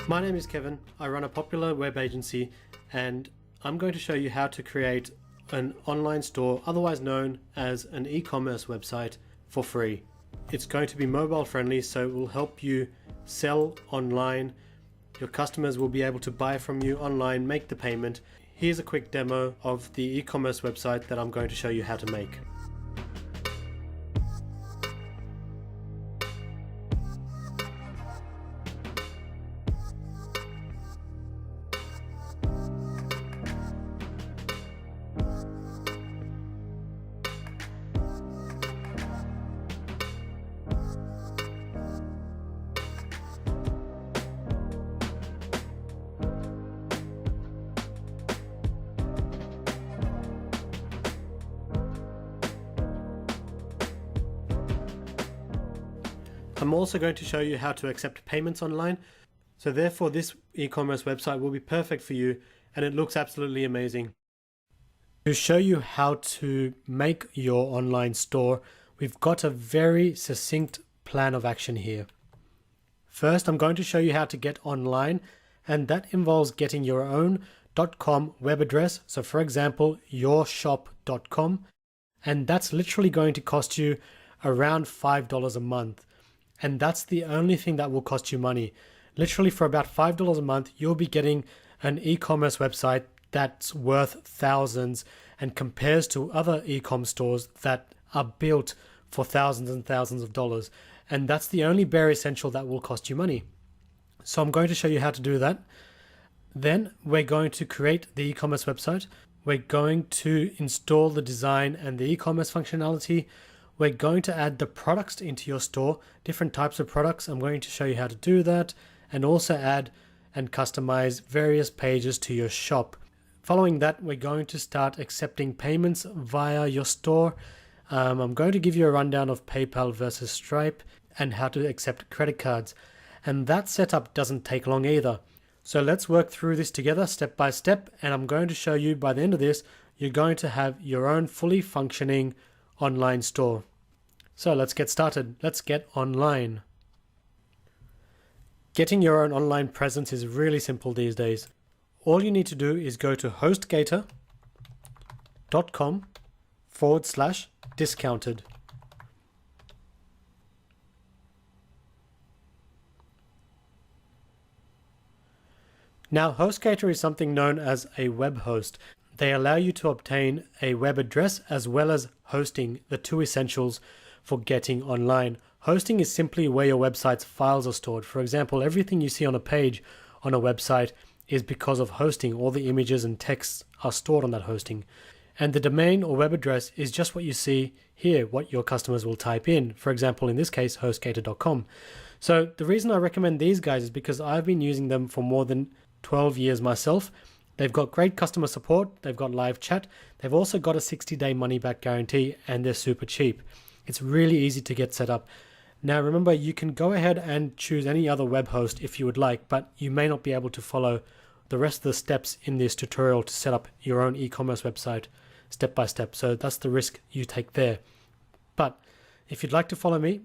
My name is Kevin. I run a popular web agency and I'm going to show you how to create an online store, otherwise known as an e-commerce website, for free. It's going to be mobile friendly, so it will help you sell online. Your customers will be able to buy from you online, make the payment. Here's a quick demo of the e-commerce website that I'm going to show you how to make. I'm also going to show you how to accept payments online. So therefore this e-commerce website will be perfect for you, and it looks absolutely amazing. To show you how to make your online store, we've got a very succinct plan of action here. First, I'm going to show you how to get online, and that involves getting your own .com web address. So for example, yourshop.com, and that's literally going to cost you around $5 a month. And that's the only thing that will cost you money. Literally for about $5 a month, you'll be getting an e-commerce website that's worth thousands and compares to other e-com stores that are built for thousands and thousands of dollars. And that's the only bare essential that will cost you money. So I'm going to show you how to do that. Then we're going to create the e-commerce website. We're going to install the design and the e-commerce functionality. We're going to add the products into your store, different types of products. I'm going to show you how to do that, and also add and customize various pages to your shop. Following that, we're going to start accepting payments via your store. I'm going to give you a rundown of PayPal versus Stripe and how to accept credit cards. And that setup doesn't take long either. So let's work through this together step by step, and I'm going to show you by the end of this, you're going to have your own fully functioning online store. So let's get started. Let's get online. Getting your own online presence is really simple these days. All you need to do is go to hostgator.com/discounted. Now, HostGator is something known as a web host. They allow you to obtain a web address as well as hosting, the two essentials for getting online. Hosting is simply where your website's files are stored. For example, everything you see on a page on a website is because of hosting. All the images and texts are stored on that hosting. And the domain or web address is just what you see here, what your customers will type in. For example, in this case, hostgator.com. So the reason I recommend these guys is because I've been using them for more than 12 years myself. They've got great customer support, they've got live chat, they've also got a 60-day money-back guarantee, and they're super cheap. It's really easy to get set up. Now remember, you can go ahead and choose any other web host if you would like, but you may not be able to follow the rest of the steps in this tutorial to set up your own e-commerce website step by step. So that's the risk you take there. But if you'd like to follow me,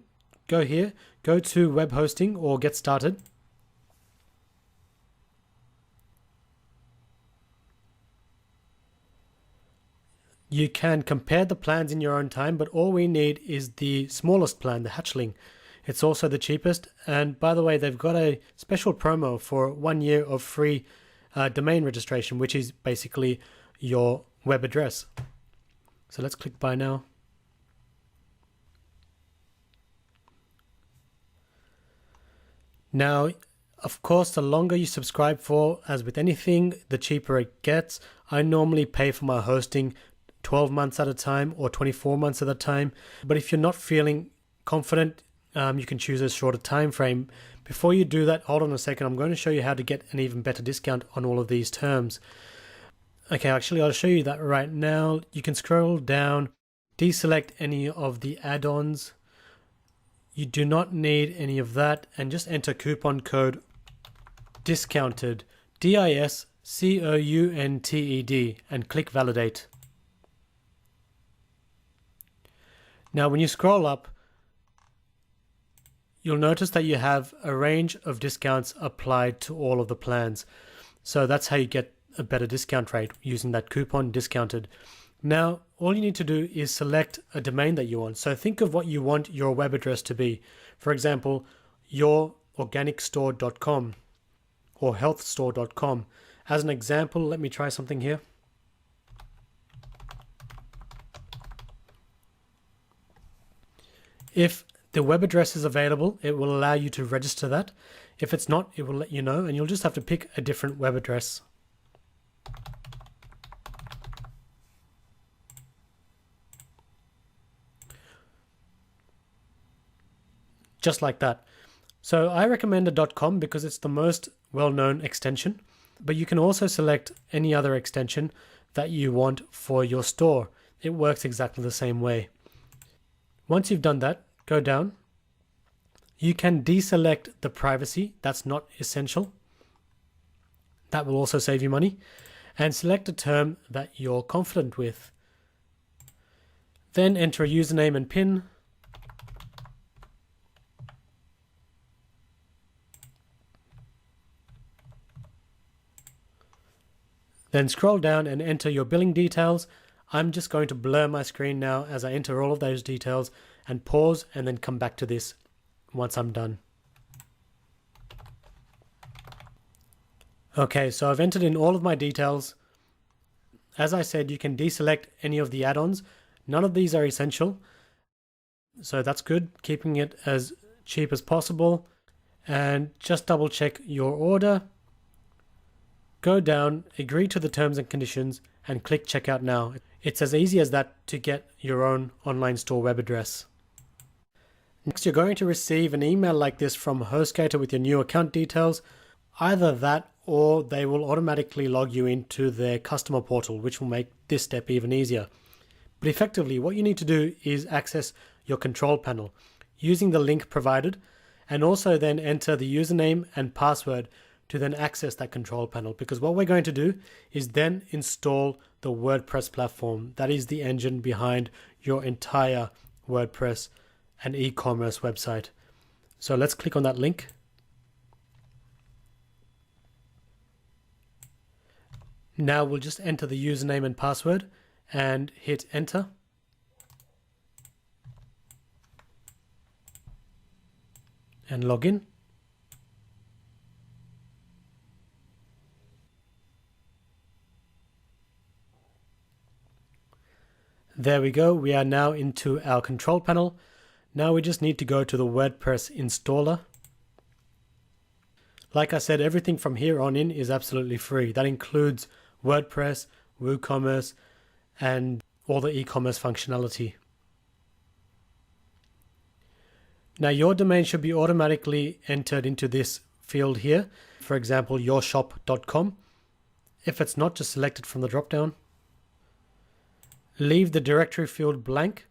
go here, go to web hosting or get started. You can compare the plans in your own time, but all we need is the smallest plan, the hatchling. It's also the cheapest. And by the way, they've got a special promo for 1 year of free domain registration, which is basically your web address. So let's click buy now. Now, of course, the longer you subscribe for, as with anything, the cheaper it gets. I normally pay for my hosting 12 months at a time or 24 months at a time. But if you're not feeling confident, you can choose a shorter time frame. Before you do that, hold on a second. I'm going to show you how to get an even better discount on all of these terms. Okay, actually, I'll show you that right now. You can scroll down, deselect any of the add-ons. You do not need any of that, and just enter coupon code discounted, DISCOUNTED, and click validate. Now when you scroll up, you'll notice that you have a range of discounts applied to all of the plans. So that's how you get a better discount rate, using that coupon discounted. Now, all you need to do is select a domain that you want. So think of what you want your web address to be. For example, yourorganicstore.com or healthstore.com. As an example, let me try something here. If the web address is available, it will allow you to register that. If it's not, it will let you know, and you'll just have to pick a different web address. Just like that. So I recommend a .com because it's the most well-known extension, but you can also select any other extension that you want for your store. It works exactly the same way. Once you've done that, go down. You can deselect the privacy. That's not essential. That will also save you money. And select a term that you're confident with. Then enter a username and PIN. Then scroll down and enter your billing details. I'm just going to blur my screen now as I enter all of those details, and pause and then come back to this once I'm done. Okay, so I've entered in all of my details. As I said, you can deselect any of the add-ons. None of these are essential, so that's good, keeping it as cheap as possible. And just double check your order. Go down, agree to the terms and conditions, and click checkout now. It's as easy as that to get your own online store web address. Next, you're going to receive an email like this from HostGator with your new account details. Either that, or they will automatically log you into their customer portal, which will make this step even easier. But effectively, what you need to do is access your control panel using the link provided, and also then enter the username and password to then access that control panel, because what we're going to do is then install the WordPress platform. That is the engine behind your entire WordPress and e-commerce website. So let's click on that link. Now we'll just enter the username and password and hit enter. And log in. There we go. We are now into our control panel. Now we just need to go to the WordPress installer. Like I said, everything from here on in is absolutely free. That includes WordPress, WooCommerce, and all the e-commerce functionality. Now your domain should be automatically entered into this field here. For example, yourshop.com. If it's not, just select it from the drop-down. Leave the directory field blank.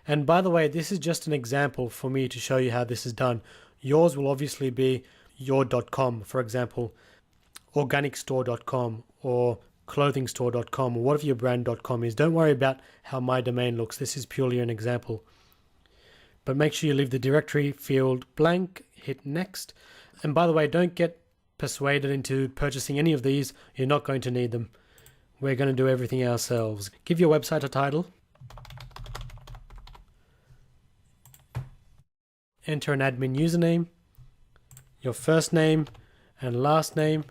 And by the way, this is just an example for me to show you how this is done. Yours will obviously be your.com, for example, organicstore.com or clothingstore.com or whatever your brand.com is. Don't worry about how my domain looks. This is purely an example. But make sure you leave the directory field blank, hit next. And by the way, don't get persuaded into purchasing any of these. You're not going to need them. We're going to do everything ourselves. Give your website a title. Enter an admin username, your first name and last name,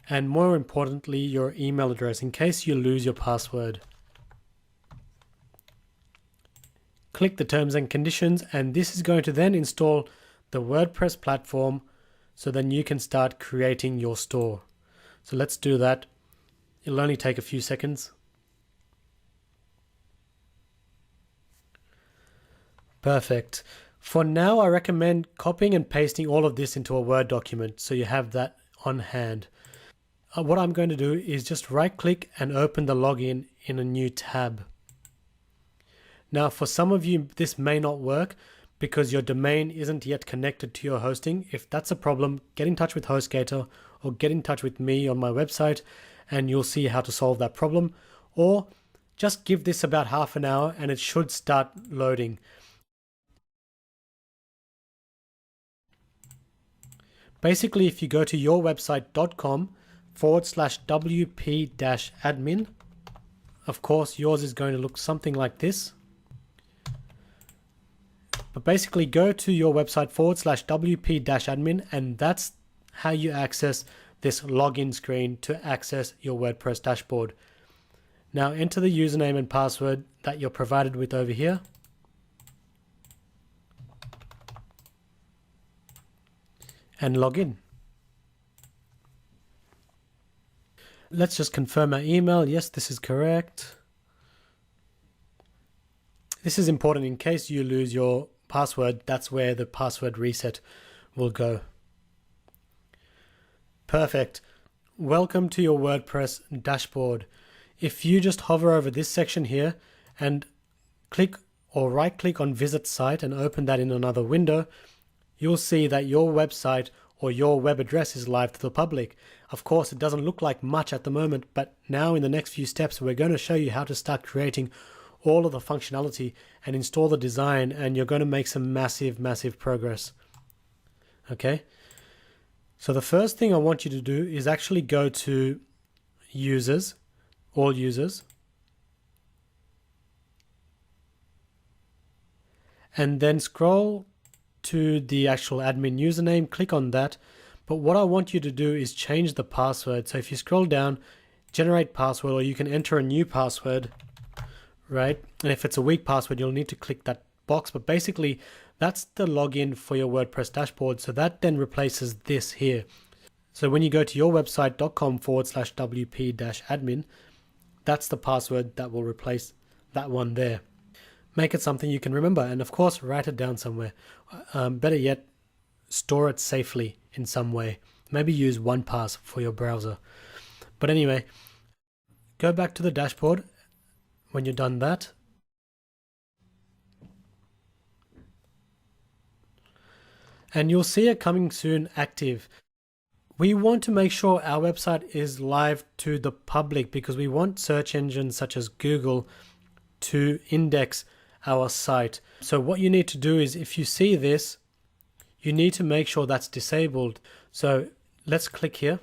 and more importantly, your email address in case you lose your password. Click the terms and conditions, and this is going to then install the WordPress platform, so then you can start creating your store. So let's do that. It'll only take a few seconds. Perfect. For now, I recommend copying and pasting all of this into a Word document so you have that on hand. What I'm going to do is just right click and open the login in a new tab. Now for some of you this may not work because your domain isn't yet connected to your hosting. If that's a problem, get in touch with HostGator or get in touch with me on my website and you'll see how to solve that problem. Or just give this about half an hour and it should start loading. Basically, if you go to yourwebsite.com/wp-admin, of course, yours is going to look something like this. But basically, go to your website /wp-admin, and that's how you access this login screen to access your WordPress dashboard. Now enter the username and password that you're provided with over here. And log in. Let's just confirm our email. Yes, this is correct. This is important in case you lose your password. That's where the password reset will go. Perfect. Welcome to your WordPress dashboard. If you just hover over this section here and click or right click on visit site and open that in another window, you'll see that your website or your web address is live to the public. Of course, it doesn't look like much at the moment, but now in the next few steps, we're going to show you how to start creating all of the functionality and install the design, and you're going to make some massive progress. Okay. So the first thing I want you to do is actually go to users, all users, and then scroll to the actual admin username, click on that. But what I want you to do is change the password. So if you scroll down, generate password, or you can enter a new password, right? And if it's a weak password, you'll need to click that box. But basically, that's the login for your WordPress dashboard. So that then replaces this here. So when you go to yourwebsite.com/wp-admin, that's the password that will replace that one there. Make it something you can remember, and of course, write it down somewhere. Better yet, store it safely in some way. Maybe use OnePass for your browser. But anyway, go back to the dashboard when you're done that. And you'll see it coming soon active. We want to make sure our website is live to the public because we want search engines such as Google to index our site. So what you need to do is, if you see this, you need to make sure that's disabled. So let's click here.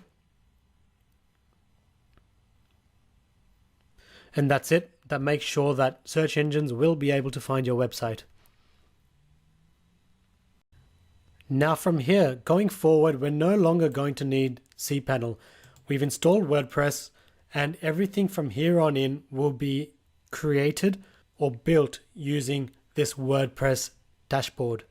And that's it. That makes sure that search engines will be able to find your website. Now from here, going forward, we're no longer going to need cPanel. We've installed WordPress, and everything from here on in will be created or built using this WordPress dashboard.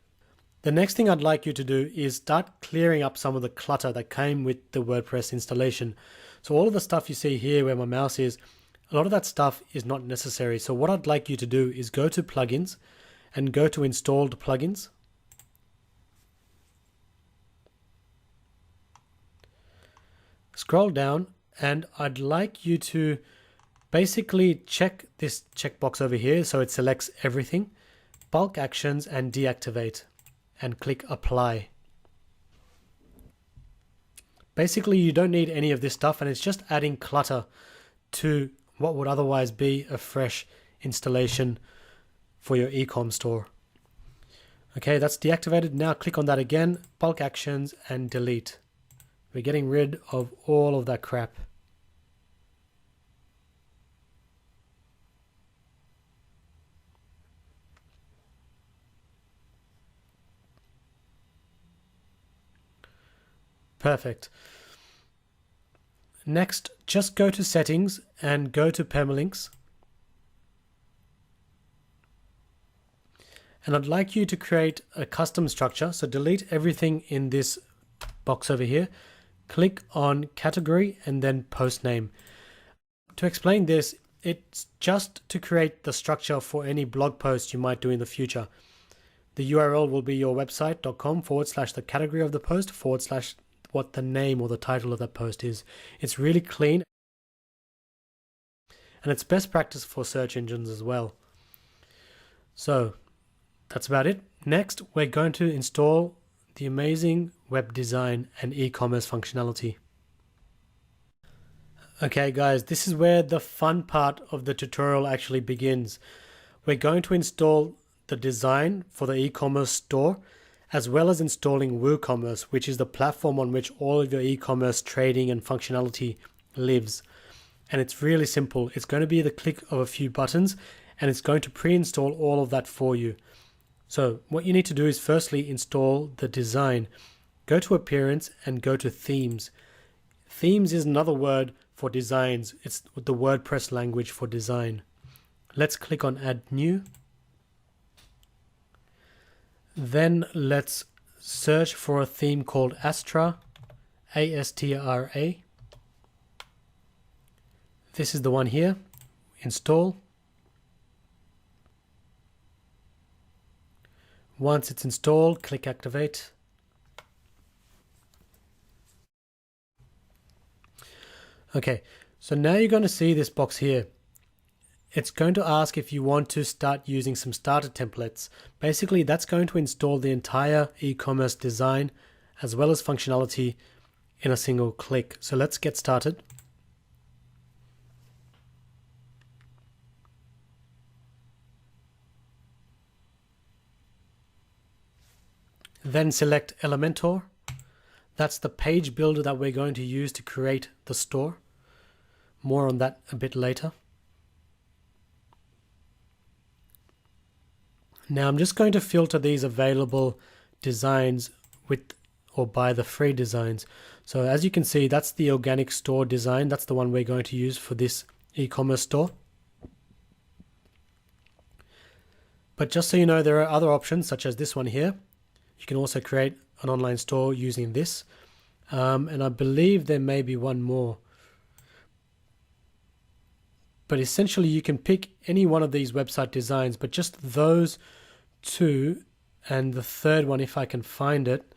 The next thing I'd like you to do is start clearing up some of the clutter that came with the WordPress installation. So all of the stuff you see here where my mouse is, a lot of that stuff is not necessary. So what I'd like you to do is go to plugins and go to installed plugins. Scroll down, and I'd like you to basically check this checkbox over here so it selects everything, bulk actions, and deactivate, and click apply. Basically, you don't need any of this stuff, and it's just adding clutter to what would otherwise be a fresh installation for your e-com store. Okay, that's deactivated. Now click on that again, bulk actions, and delete. We're getting rid of all of that crap. Perfect. Next, just go to settings and go to permalinks. And I'd like you to create a custom structure. So delete everything in this box over here. Click on category and then post name. To explain this, it's just to create the structure for any blog post you might do in the future. The URL will be your website.com / the category of the post / what the name or the title of that post is. It's really clean, and it's best practice for search engines as well. So that's about it. Next, we're going to install the amazing web design and e-commerce functionality. Okay guys, this is where the fun part of the tutorial actually begins. We're going to install the design for the e-commerce store, as well as installing WooCommerce, which is the platform on which all of your e-commerce trading and functionality lives. And it's really simple. It's going to be the click of a few buttons, and it's going to pre-install all of that for you. So what you need to do is firstly install the design. Go to Appearance and go to Themes. Themes is another word for designs. It's the WordPress language for design. Let's click on Add New. Then let's search for a theme called Astra, A-S-T-R-A. This is the one here. Install. Once it's installed, click Activate. Okay, so now you're going to see this box here. It's going to ask if you want to start using some starter templates. Basically, that's going to install the entire e-commerce design as well as functionality in a single click. So let's get started. Then select Elementor. That's the page builder that we're going to use to create the store. More on that a bit later. Now I'm just going to filter these available designs with or by the free designs. So as you can see, that's the organic store design. That's the one we're going to use for this e-commerce store. But just so you know, there are other options such as this one here. You can also create an online store using this. And I believe there may be one more. But essentially you can pick any one of these website designs, but just those two and the third one if I can find it.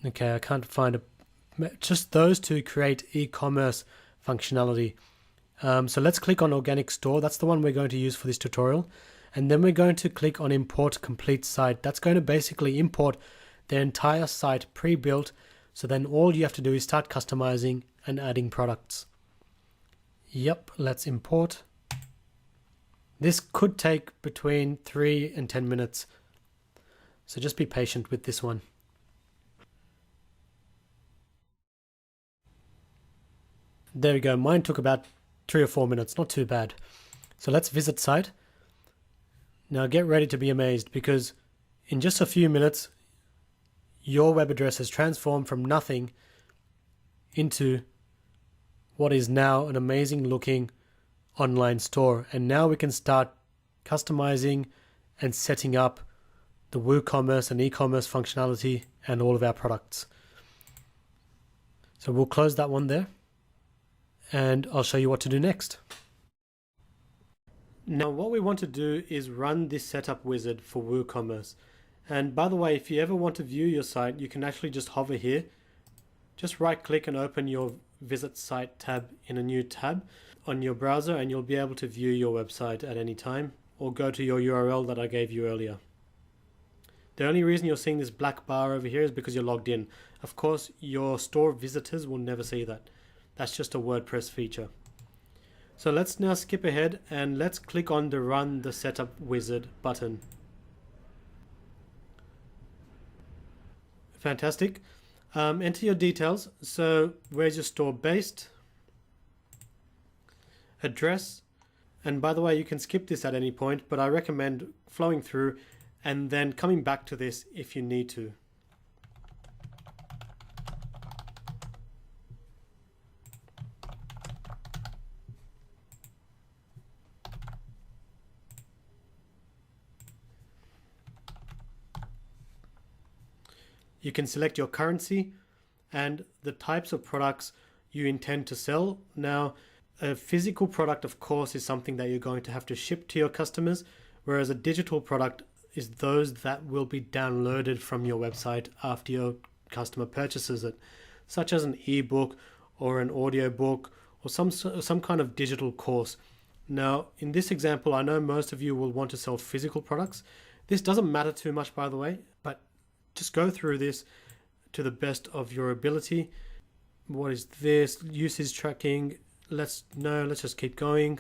Okay, I can't find it. Just those two create e-commerce functionality. So let's click on Organic Store. That's the one we're going to use for this tutorial. And then we're going to click on Import Complete Site. That's going to basically import the entire site pre-built. So then all you have to do is start customizing and adding products. Yep, let's import. This could take between 3 and 10 minutes. So just be patient with this one. There we go. Mine took about 3 or 4 minutes. Not too bad. So let's visit site. Now get ready to be amazed, because in just a few minutes, your web address has transformed from nothing into what is now an amazing looking online store. And now we can start customizing and setting up the WooCommerce and e-commerce functionality and all of our products. So we'll close that one there, and I'll show you what to do next. Now what we want to do is run this setup wizard for WooCommerce. And by the way, if you ever want to view your site, you can actually just hover here, just right click and open your Visit Site tab in a new tab on your browser, and you'll be able to view your website at any time, or go to your URL that I gave you earlier. The only reason you're seeing this black bar over here is because you're logged in. Of course, your store visitors will never see that. That's just a WordPress feature. So let's now skip ahead and let's click on the Run the Setup Wizard button. Fantastic. Enter your details. So where's your store based? Address. And by the way, you can skip this at any point, but I recommend flowing through and then coming back to this if you need to. You can select your currency and the types of products you intend to sell. Now, a physical product, of course, is something that you're going to have to ship to your customers, whereas a digital product is those that will be downloaded from your website after your customer purchases it, such as an ebook or an audio book or some kind of digital course. Now, in this example, I know most of you will want to sell physical products. This doesn't matter too much, by the way, but just go through this to the best of your ability. What is this? Usage tracking. Let's just keep going.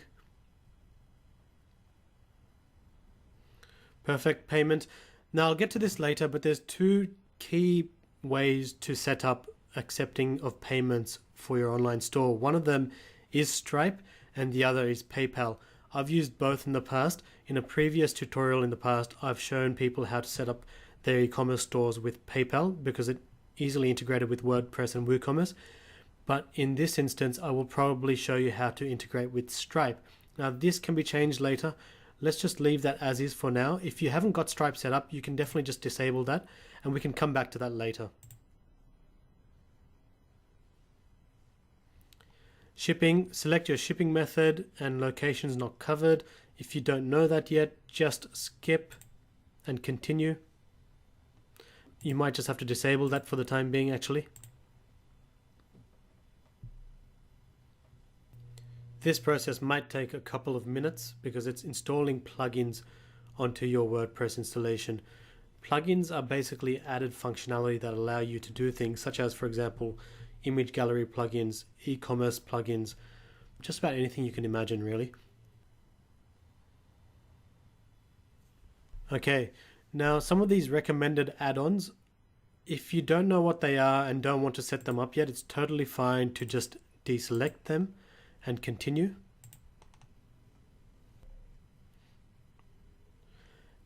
Perfect. Payment. Now I'll get to this later, but there's two key ways to set up accepting of payments for your online store. One of them is Stripe and the other is PayPal. I've used both in the past. In a previous tutorial in the past, I've shown people how to set up their e-commerce stores with PayPal because it easily integrated with WordPress and WooCommerce. But in this instance, I will probably show you how to integrate with Stripe. Now, this can be changed later. Let's just leave that as is for now. If you haven't got Stripe set up, you can definitely just disable that and we can come back to that later. Shipping, select your shipping method and locations not covered. If you don't know that yet, just skip and continue. You might just have to disable that for the time being actually. This process might take a couple of minutes because it's installing plugins onto your WordPress installation. Plugins are basically added functionality that allow you to do things such as, for example, image gallery plugins, e-commerce plugins, just about anything you can imagine really. Okay, now some of these recommended add-ons, if you don't know what they are and don't want to set them up yet, it's totally fine to just deselect them and continue.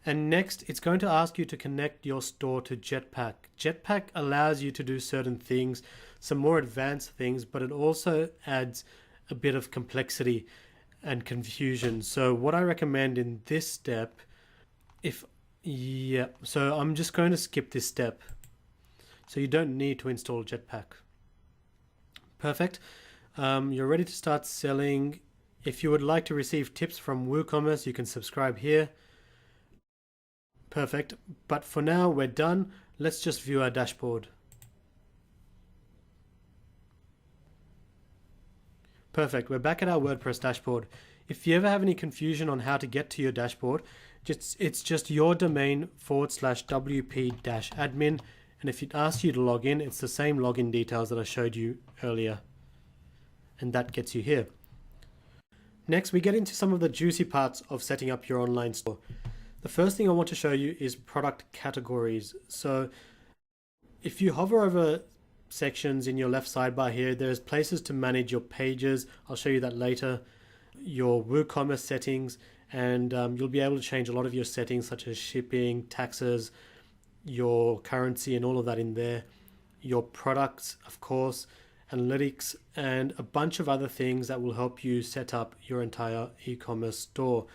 And next, it's going to ask you to connect your store to Jetpack. Jetpack allows you to do certain things, some more advanced things, but it also adds a bit of complexity and confusion. So what I recommend in this step, so I'm just going to skip this step. So you don't need to install Jetpack. Perfect. You're ready to start selling. If you would like to receive tips from WooCommerce, you can subscribe here. Perfect. But for now, we're done. Let's just view our dashboard. Perfect. We're back at our WordPress dashboard. If you ever have any confusion on how to get to your dashboard, it's just your domain /wp-admin. And if it asks you to log in, it's the same login details that I showed you earlier. And that gets you here. Next, we get into some of the juicy parts of setting up your online store. The first thing I want to show you is product categories. So if you hover over sections in your left sidebar here, there's places to manage your pages. I'll show you that later. Your WooCommerce settings, and you'll be able to change a lot of your settings such as shipping, taxes, your currency and all of that in there. Your products, of course, analytics, and a bunch of other things that will help you set up your entire e-commerce store.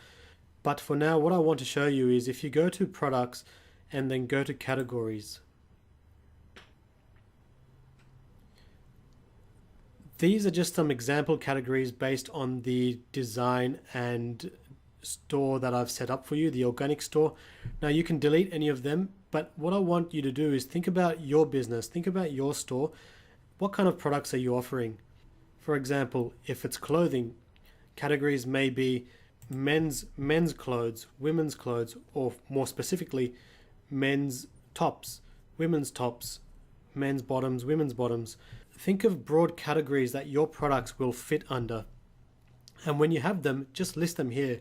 But for now, what I want to show you is if you go to products and then go to categories, these are just some example categories based on the design and store that I've set up for you, the organic store. Now you can delete any of them, but what I want you to do is think about your business, think about your store. What kind of products are you offering? For example, if it's clothing, categories may be men's clothes, women's clothes, or more specifically, men's tops, men's bottoms, women's bottoms. Think of broad categories that your products will fit under. And when you have them, just list them here.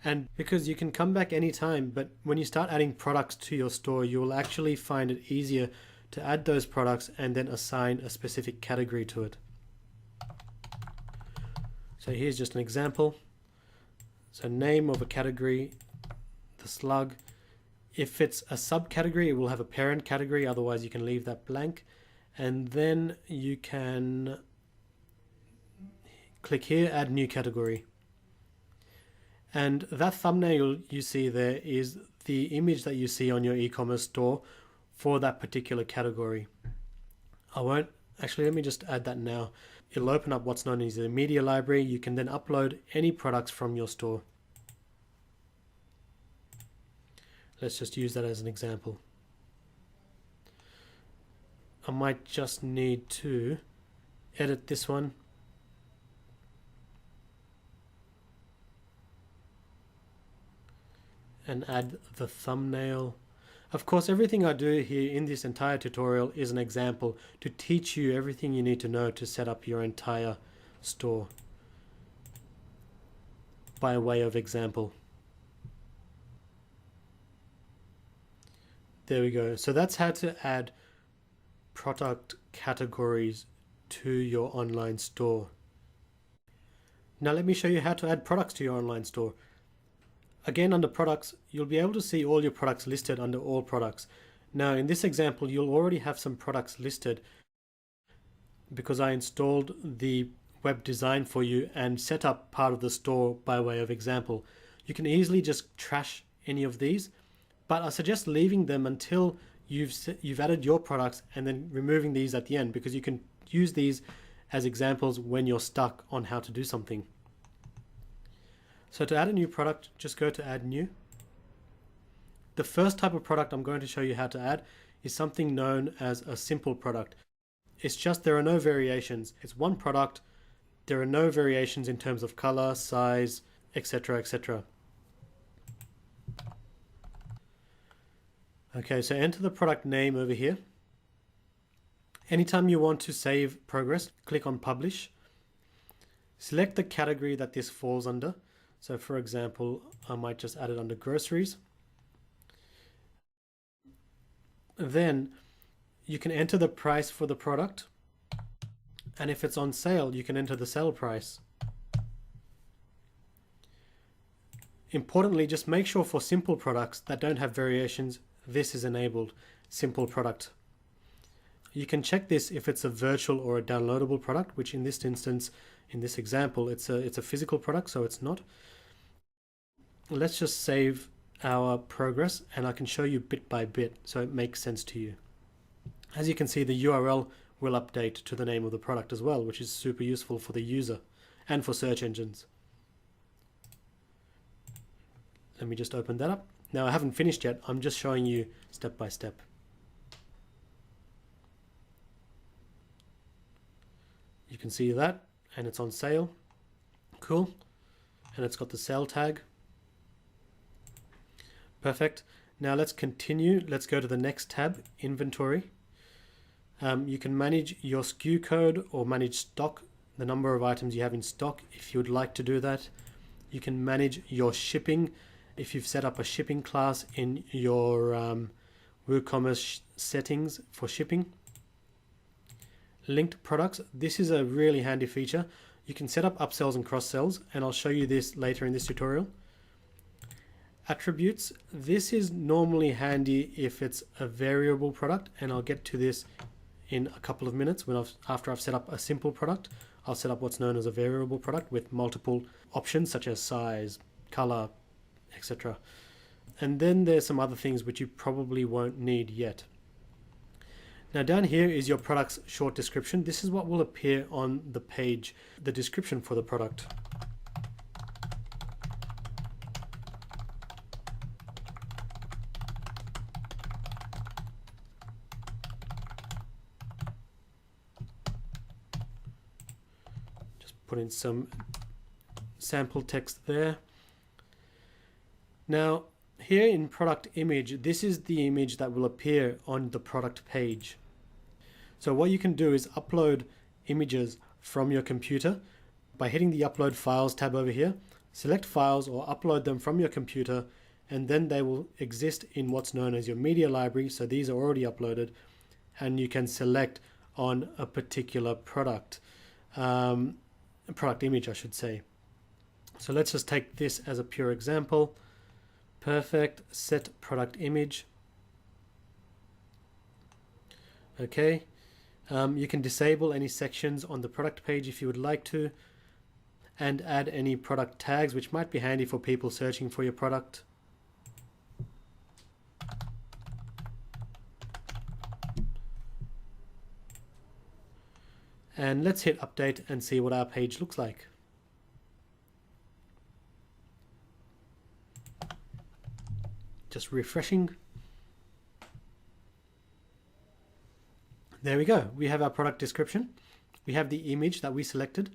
And because you can come back anytime, but when you start adding products to your store, you will actually find it easier to add those products and then assign a specific category to it. So here's just an example. So name of a category, the slug. If it's a subcategory, it will have a parent category, otherwise you can leave that blank. And then you can click here, add new category. And that thumbnail you see there is the image that you see on your e-commerce store for that particular category. Let me just add that now. It'll open up what's known as the media library. You can then upload any products from your store. Let's just use that as an example. I might just need to edit this one. And add the thumbnail. Of course, everything I do here in this entire tutorial is an example to teach you everything you need to know to set up your entire store by way of example. There we go. So that's how to add product categories to your online store. Now let me show you how to add products to your online store. Again, under products, you'll be able to see all your products listed under all products. Now in this example, you'll already have some products listed because I installed the web design for you and set up part of the store by way of example. You can easily just trash any of these, but I suggest leaving them until you've added your products and then removing these at the end, because you can use these as examples when you're stuck on how to do something. So to add a new product, just go to add new. The first type of product I'm going to show you how to add is something known as a simple product. It's just there are no variations. It's one product. There are no variations in terms of color, size, etc., etc. Okay, so enter the product name over here. Anytime you want to save progress, click on Publish. Select the category that this falls under. So for example, I might just add it under groceries. Then you can enter the price for the product. And if it's on sale, you can enter the sale price. Importantly, just make sure for simple products that don't have variations, this is enabled, simple product. You can check this if it's a virtual or a downloadable product, which in this instance, in this example, it's a physical product, so it's not. Let's just save our progress and I can show you bit by bit so it makes sense to you. As you can see, the URL will update to the name of the product as well, which is super useful for the user and for search engines. Let me just open that up. Now I haven't finished yet, I'm just showing you step by step. You can see that, and it's on sale. Cool. And it's got the sale tag. Perfect. Now let's continue. Let's go to the next tab, Inventory. You can manage your SKU code or manage stock, the number of items you have in stock if you would like to do that. You can manage your shipping if you've set up a shipping class in your WooCommerce settings for shipping. Linked products. This is a really handy feature. You can set up upsells and cross sells, and I'll show you this later in this tutorial. Attributes. This is normally handy if it's a variable product, and I'll get to this in a couple of minutes after I've set up a simple product. I'll set up what's known as a variable product with multiple options such as size, color, etc. And then there's some other things which you probably won't need yet. Now down here is your product's short description. This is what will appear on the page, the description for the product. Just put in some sample text there. Now here in product image, this is the image that will appear on the product page. So what you can do is upload images from your computer by hitting the upload files tab over here. Select files or upload them from your computer, and then they will exist in what's known as your media library. So these are already uploaded, and you can select on a particular product, product image I should say. So let's just take this as a pure example. Perfect. Set product image. Okay. You can disable any sections on the product page if you would like to, and add any product tags, which might be handy for people searching for your product. And let's hit update and see what our page looks like. Just refreshing. There we go. We have our product description. We have the image that we selected.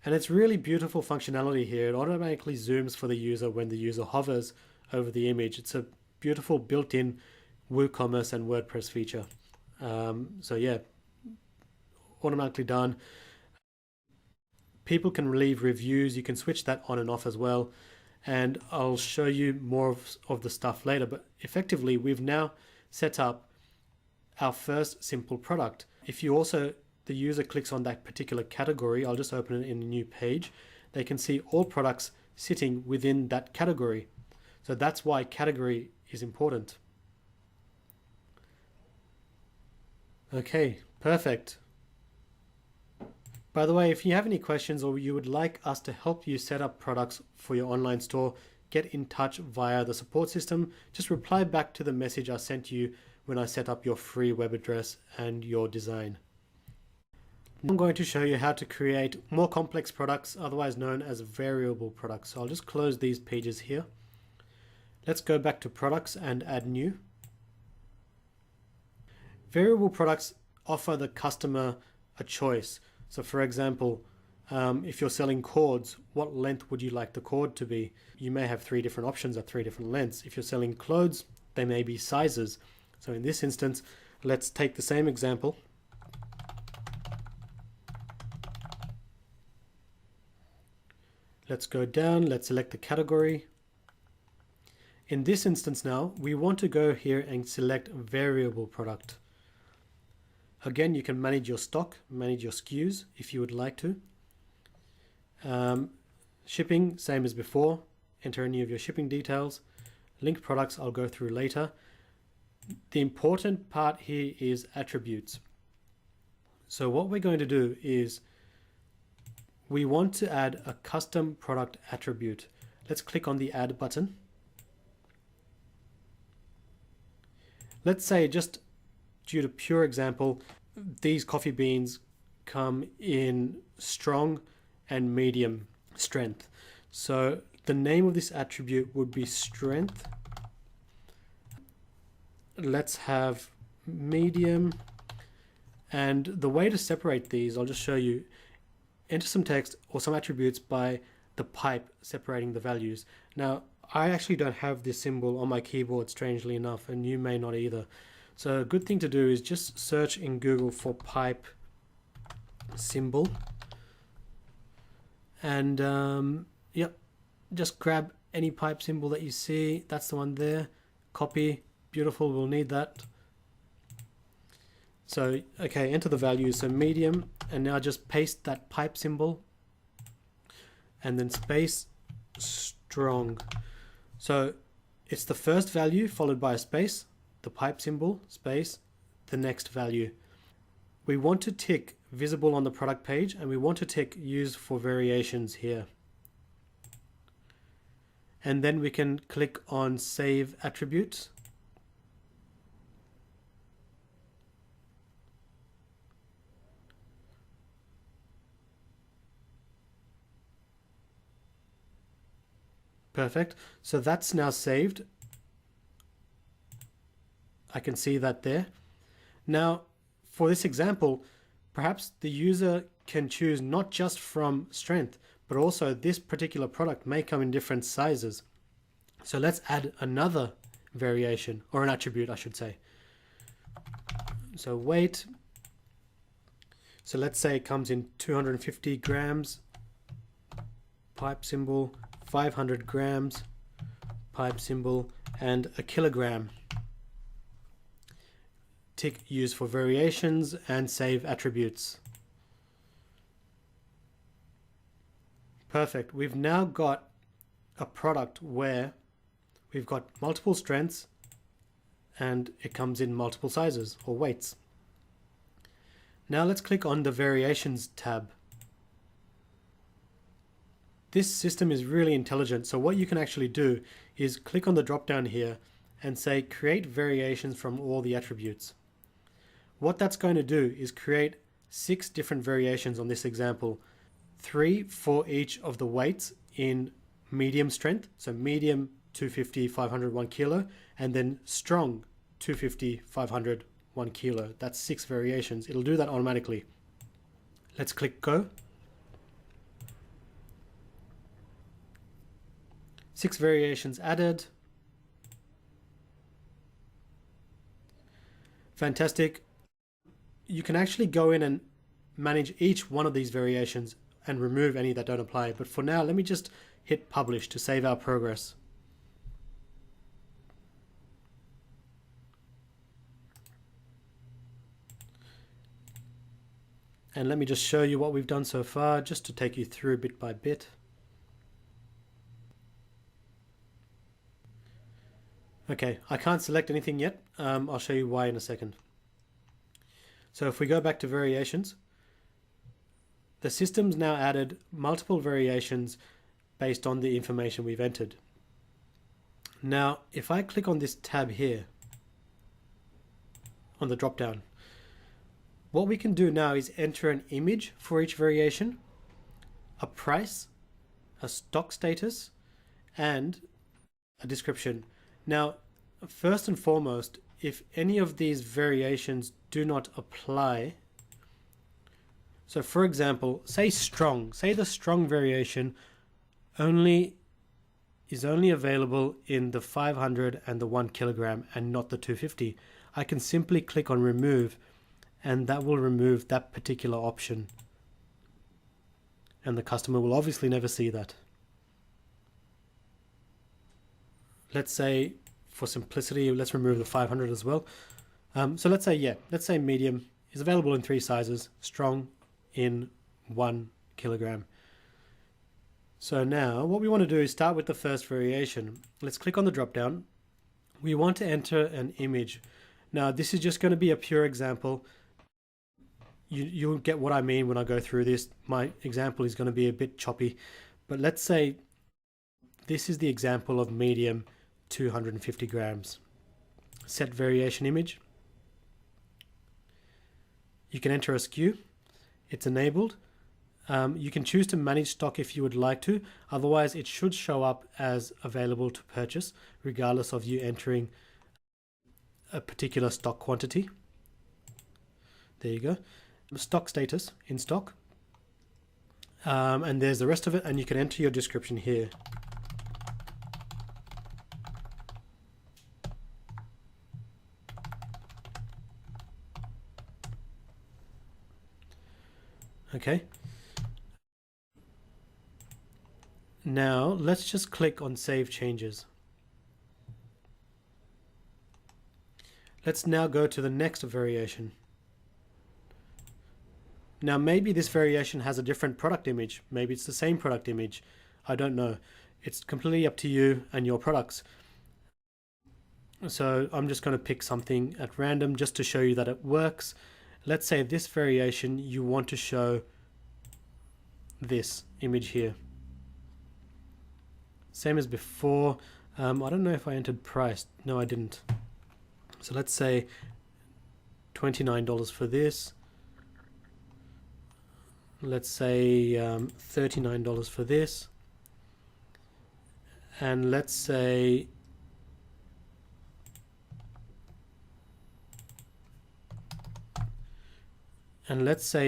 And it's really beautiful functionality here. It automatically zooms for the user when the user hovers over the image. It's a beautiful built-in WooCommerce and WordPress feature. So yeah, automatically done. People can leave reviews. You can switch that on and off as well. and I'll show you more of the stuff later. But effectively, we've now set up our first simple product. If the user clicks on that particular category, I'll just open it in a new page, they can see all products sitting within that category. So that's why category is important. Okay, perfect. By the way, if you have any questions or you would like us to help you set up products for your online store, get in touch via the support system. Just reply back to the message I sent you when I set up your free web address and your design. I'm going to show you how to create more complex products, otherwise known as variable products. So I'll just close these pages here. Let's go back to products and add new. Variable products offer the customer a choice. So for example, if you're selling cords, what length would you like the cord to be? You may have 3 different options at 3 different lengths. If you're selling clothes, they may be sizes. So in this instance, let's take the same example. Let's go down, let's select the category. In this instance now, we want to go here and select variable product. Again, you can manage your stock, manage your SKUs if you would like to. Shipping, same as before. Enter any of your shipping details. Link products, I'll go through later. The important part here is attributes. So what we're going to do is we want to add a custom product attribute. Let's click on the add button. Let's say, just due to pure example, these coffee beans come in strong and medium strength. So the name of this attribute would be strength. Let's have medium. And the way to separate these, I'll just show you. Enter some text or some attributes by the pipe separating the values. Now, I actually don't have this symbol on my keyboard, strangely enough, and you may not either. So a good thing to do is just search in Google for pipe symbol. And yep, just grab any pipe symbol that you see. That's the one there. Copy. Beautiful, we'll need that. So, okay, enter the values, so medium, and now just paste that pipe symbol, and then space strong. So it's the first value followed by a space, the pipe symbol, space, the next value. We want to tick visible on the product page, and we want to tick use for variations here. And then we can click on save attributes. Perfect. So that's now saved. I can see that there. Now, for this example, perhaps the user can choose not just from strength, but also this particular product may come in different sizes. So let's add another variation, or an attribute, I should say. So weight. So let's say it comes in 250 grams, pipe symbol, 500 grams, pipe symbol, and a kilogram. Tick use for variations and save attributes. Perfect. We've now got a product where we've got multiple strengths and it comes in multiple sizes or weights. Now let's click on the variations tab. This system is really intelligent, so what you can actually do is click on the drop down here and say create variations from all the attributes. What that's going to do is create 6 different variations on this example, 3 for each of the weights in medium strength, so medium 250, 500, 1 kilo, and then strong 250, 500, 1 kilo. That's 6 variations. It'll do that automatically. Let's click go. 6 variations added. Fantastic. You can actually go in and manage each one of these variations and remove any that don't apply. But for now, let me just hit publish to save our progress. And let me just show you what we've done so far, just to take you through bit by bit. Okay, I can't select anything yet. I'll show you why in a second. So if we go back to variations, the system's now added multiple variations based on the information we've entered. Now, if I click on this tab here, on the drop down, what we can do now is enter an image for each variation, a price, a stock status, and a description. Now, first and foremost, if any of these variations do not apply, so for example, say the strong variation is only available in the 500 and the 1 kilogram and not the 250, I can simply click on remove, and that will remove that particular option. And the customer will obviously never see that. Let's say, for simplicity, let's remove the 500 as well. So let's say medium is available in 3 sizes, strong in 1 kilogram. So now what we want to do is start with the first variation. Let's click on the drop down. We want to enter an image. Now this is just going to be a pure example. You'll get what I mean when I go through this. My example is going to be a bit choppy, but let's say this is the example of medium 250 grams. Set variation image. You can enter a SKU. It's enabled. You can choose to manage stock if you would like to. Otherwise, it should show up as available to purchase, regardless of you entering a particular stock quantity. There you go. Stock status, in stock. And there's the rest of it, and you can enter your description here. Okay. Now let's just click on Save Changes. Let's now go to the next variation. Now maybe this variation has a different product image. Maybe it's the same product image. I don't know. It's completely up to you and your products. So I'm just going to pick something at random just to show you that it works. Let's say this variation, you want to show this image here. Same as before. I don't know if I entered price. No, I didn't. So let's say $29 for this. Let's say $39 for this. And let's say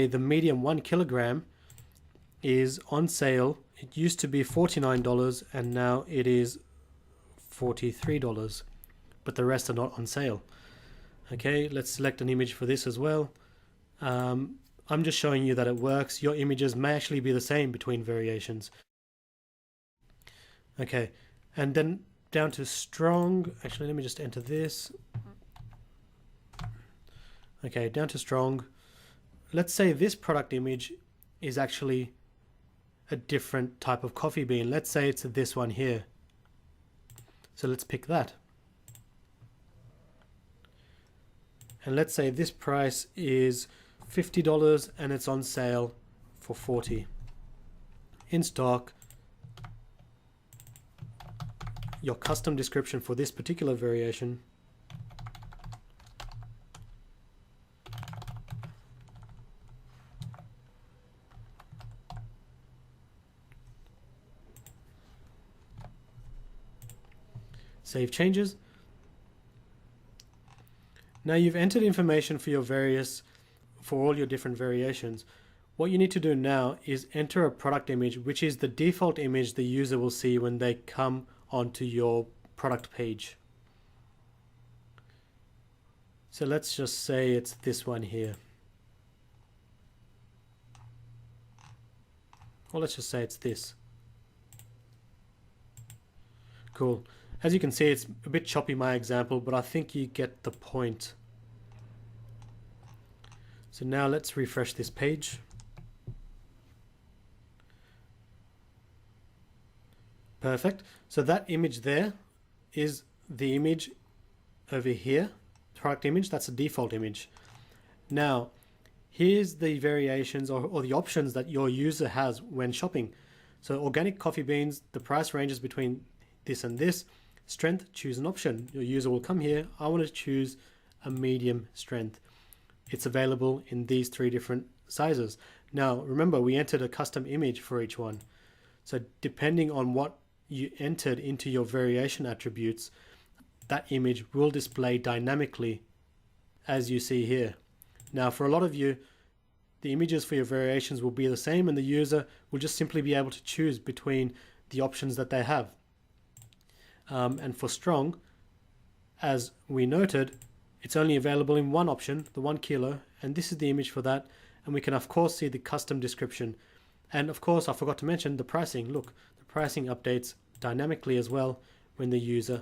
the medium 1 kilogram is on sale. It used to be $49 and now it is $43, but the rest are not on sale. Okay, let's select an image for this as well. I'm just showing you that it works. Your images may actually be the same between variations. Okay, and then down to strong. Actually, let me just enter this. Okay, down to strong. Let's say this product image is actually a different type of coffee bean. Let's say it's this one here. So let's pick that. And let's say this price is $50 and it's on sale for $40. In stock. Your custom description for this particular variation. Save changes. Now you've entered information for all your different variations. What you need to do now is enter a product image, which is the default image the user will see when they come onto your product page. So let's just say it's this one here. or let's just say it's this. Cool. As you can see, it's a bit choppy, my example, but I think you get the point. So now let's refresh this page. Perfect. So that image there is the image over here, product image. That's a default image. Now, here's the variations or the options that your user has when shopping. So organic coffee beans, the price ranges between this and this. Strength, choose an option. Your user will come here. I want to choose a medium strength. It's available in these 3 different sizes. Now, remember, we entered a custom image for each one. So depending on what you entered into your variation attributes, that image will display dynamically as you see here. Now, for a lot of you, the images for your variations will be the same and the user will just simply be able to choose between the options that they have. And for strong, as we noted, it's only available in one option, the 1 kilo, and this is the image for that. And we can of course see the custom description. And of course, I forgot to mention the pricing. Look, the pricing updates dynamically as well when the user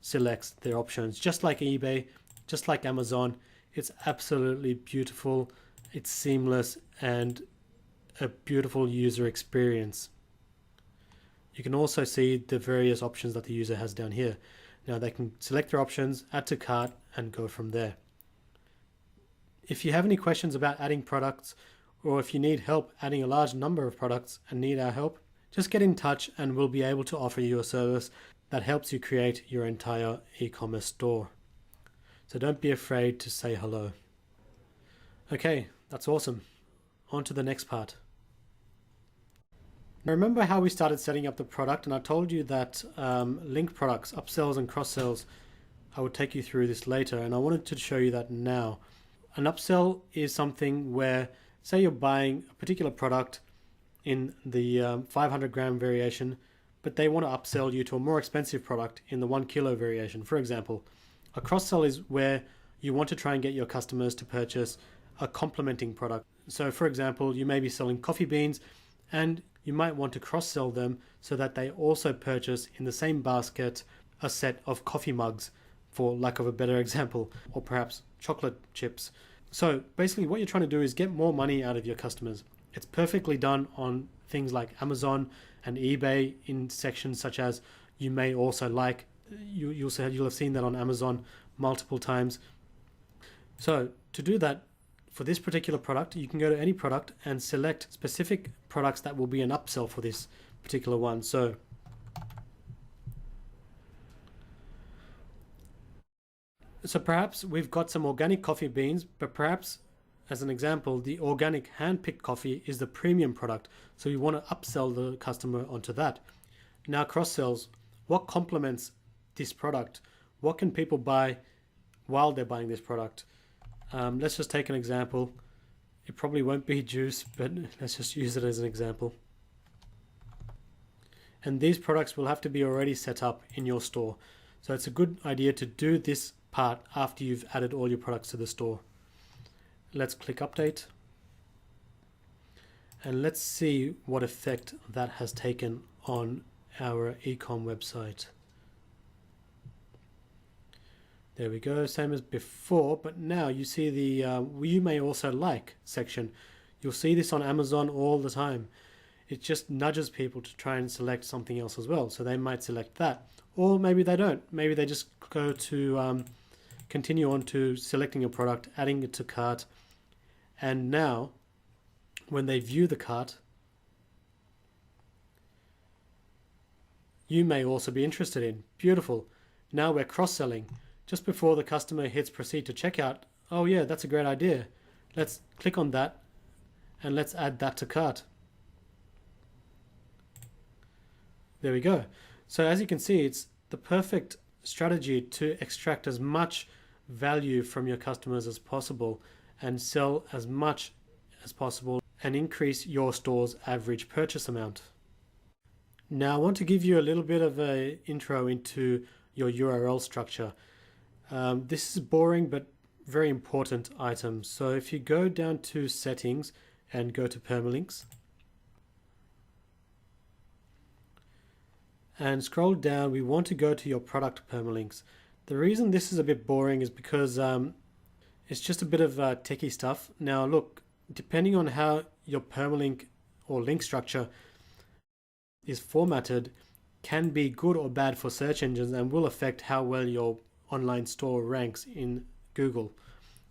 selects their options. Just like eBay, just like Amazon, it's absolutely beautiful. It's seamless and a beautiful user experience. You can also see the various options that the user has down here. Now they can select their options, add to cart, and go from there. If you have any questions about adding products, or if you need help adding a large number of products and need our help, just get in touch and we'll be able to offer you a service that helps you create your entire e-commerce store. So don't be afraid to say hello. Okay, that's awesome. On to the next part. Now remember how we started setting up the product, and I told you that link products, upsells and cross-sells, I would take you through this later, and I wanted to show you that now. An upsell is something where, say you're buying a particular product in the 500 gram variation, but they want to upsell you to a more expensive product in the 1 kilo variation, for example. A cross-sell is where you want to try and get your customers to purchase a complementing product. So for example, you may be selling coffee beans and you might want to cross-sell them so that they also purchase in the same basket a set of coffee mugs, for lack of a better example, or perhaps chocolate chips. So basically what you're trying to do is get more money out of your customers. It's perfectly done on things like Amazon and eBay in sections such as you may also like. You'll have seen that on Amazon multiple times. So to do that, for this particular product, you can go to any product and select specific products that will be an upsell for this particular one. So perhaps we've got some organic coffee beans, but perhaps, as an example, the organic hand-picked coffee is the premium product. So you want to upsell the customer onto that. Now cross-sells, what complements this product? What can people buy while they're buying this product? Let's just take an example. It probably won't be juice, but let's just use it as an example. And these products will have to be already set up in your store. So it's a good idea to do this part after you've added all your products to the store. Let's click update. And let's see what effect that has taken on our ecom website. There we go, same as before, but now you see the you may also like section. You'll see this on Amazon all the time. It just nudges people to try and select something else as well. So they might select that, or maybe they don't. Maybe they just go to continue on to selecting a product, adding it to cart, and now when they view the cart, you may also be interested in. Beautiful. Now we're cross-selling. Just before the customer hits proceed to checkout, oh yeah, that's a great idea. Let's click on that and let's add that to cart. There we go. So as you can see, it's the perfect strategy to extract as much value from your customers as possible and sell as much as possible and increase your store's average purchase amount. Now I want to give you a little bit of an intro into your URL structure. This is boring but very important item. So if you go down to settings and go to permalinks, and scroll down, we want to go to your product permalinks. The reason this is a bit boring is because it's just a bit of techie stuff. Now look, depending on how your permalink or link structure is formatted, can be good or bad for search engines and will affect how well your online store ranks in Google.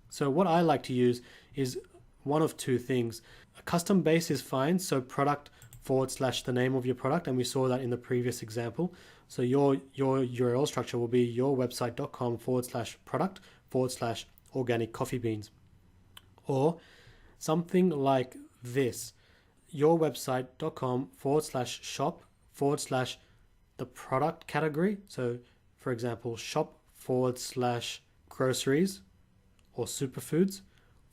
So what I like to use is one of two things. A custom base is fine, so product / the name of your product, and we saw that in the previous example. So your URL structure will be yourwebsite.com / product / organic coffee beans. Or something like this, yourwebsite.com / shop / the product category. So for example, shop / groceries or superfoods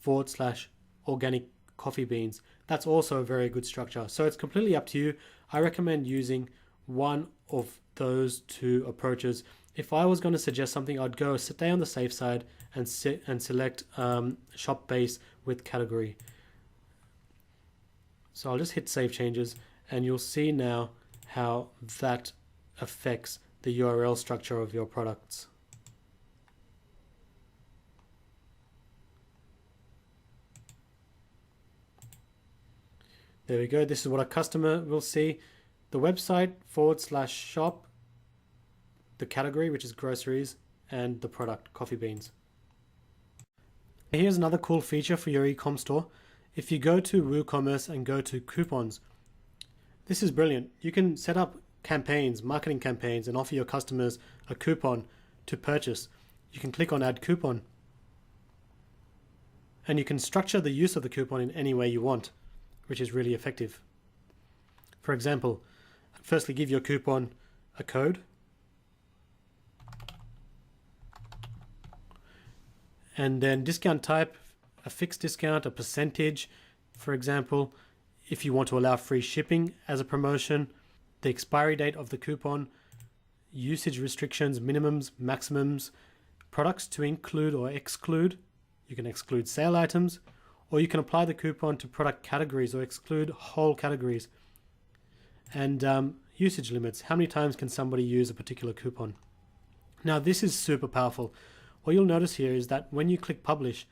/ organic coffee beans. That's also a very good structure. So it's completely up to you. I recommend using one of those two approaches. If I was going to suggest something, I'd go stay on the safe side and select shop base with category. So I'll just hit save changes, and you'll see now how that affects the URL structure of your products. There we go. This is what a customer will see. The website / shop, the category, which is groceries, and the product, coffee beans. Here's another cool feature for your e-com store. If you go to WooCommerce and go to coupons, this is brilliant. You can set up campaigns, marketing campaigns, and offer your customers a coupon to purchase. You can click on add coupon, and you can structure the use of the coupon in any way you want, which is really effective. For example, firstly give your coupon a code, and then discount type, a fixed discount, a percentage. For example, if you want to allow free shipping as a promotion, the expiry date of the coupon, usage restrictions, minimums, maximums, products to include or exclude. You can exclude sale items, or you can apply the coupon to product categories or exclude whole categories. And usage limits. How many times can somebody use a particular coupon? Now this is super powerful. What you'll notice here is that when you click publish,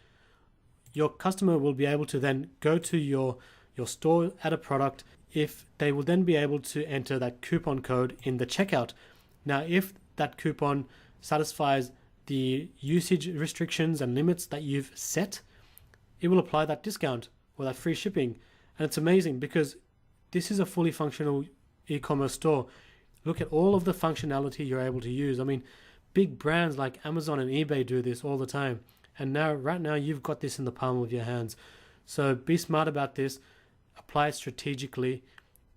your customer will be able to then go to your store, add a product. If they will then be able to enter that coupon code in the checkout. Now if that coupon satisfies the usage restrictions and limits that you've set, it will apply that discount or that free shipping. And it's amazing because this is a fully functional e-commerce store. Look at all of the functionality you're able to use. I mean, big brands like Amazon and eBay do this all the time. And now, right now, you've got this in the palm of your hands. So be smart about this, apply it strategically.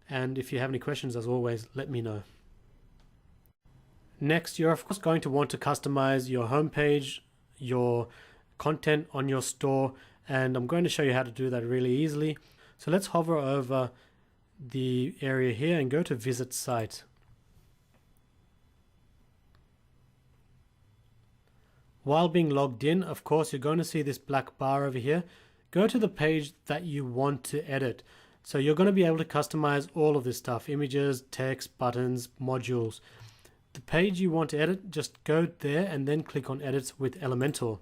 And if you have any questions, as always, let me know. Next, you're of course going to want to customize your homepage, your content on your store, and I'm going to show you how to do that really easily. So let's hover over the area here and go to visit site. While being logged in, of course, you're going to see this black bar over here. Go to the page that you want to edit. So you're going to be able to customize all of this stuff: images, text, buttons, modules. The page you want to edit, just go there and then click on Edit with Elementor.